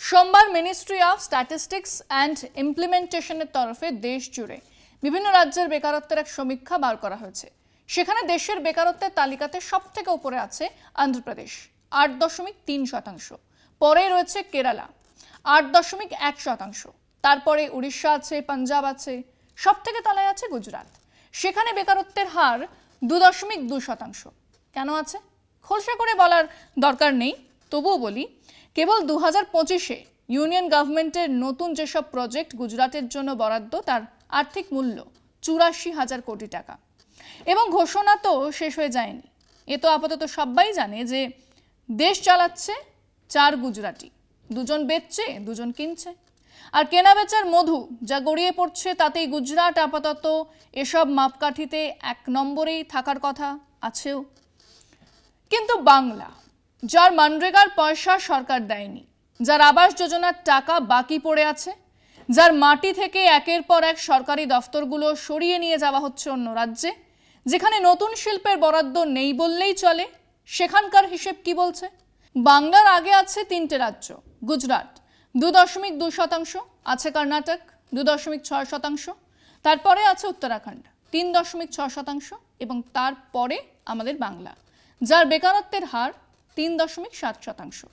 সোমবার ministry of statistics and ইমপ্লিমেন্টেশনের তরফে দেশ জুড়ে বিভিন্ন রাজ্যের বেকারত্বের এক সমীক্ষা বার করা হয়েছে। সেখানে দেশের বেকারত্বের তালিকাতে সবথেকে উপরে আছে অন্ধ্রপ্রদেশ ৮.৩%, পরে রয়েছে কেরালা ৮.১%, তারপরে উড়িষ্যা আছে, পাঞ্জাব আছে, সবথেকে তলায় আছে গুজরাট। সেখানে বেকারত্বের হার ২.২%। কেন আছে খোলসা করে বলার দরকার নেই, তবুও বলি, কেবল ২০২৫-এ ইউনিয়ন গভর্নমেন্টের নতুন যেসব প্রজেক্ট গুজরাটের জন্য বরাদ্দ তার আর্থিক মূল্য ৮৪,০০০ কোটি টাকা। এবং ঘোষণা তো শেষ হয়ে যায়নি। এ তো আপাতত সবাই জানে যে দেশ চালাচ্ছে ৪ গুজরাটি, ২জন বেচছে ২জন কিনছে। আর কেনা বেচার মধু যা গড়িয়ে পড়ছে তাতেই গুজরাট আপাতত এসব মাপকাঠিতে ১ নম্বরেই থাকার কথা আছেও। কিন্তু বাংলা, যার মনরেগার পয়সা সরকার দেয়নি, যার আবাস যোজনার টাকা বাকি পড়ে আছে, যার মাটি থেকে একের পর এক সরকারি দফতরগুলো সরিয়ে নিয়ে যাওয়া হচ্ছে অন্য রাজ্যে, যেখানে নতুন শিল্পের বরাদ্দ নেই বললেই চলে, সেখানকার হিসেব কি বলছে? বাংলার আগে আছে ৩টে রাজ্য। গুজরাট ২.২%, আছে কর্ণাটক ২.৬%, তারপরে আছে উত্তরাখণ্ড ৩.৬% এবং তারপরে আমাদের বাংলা, যার বেকারত্বের হার ৩.৭%।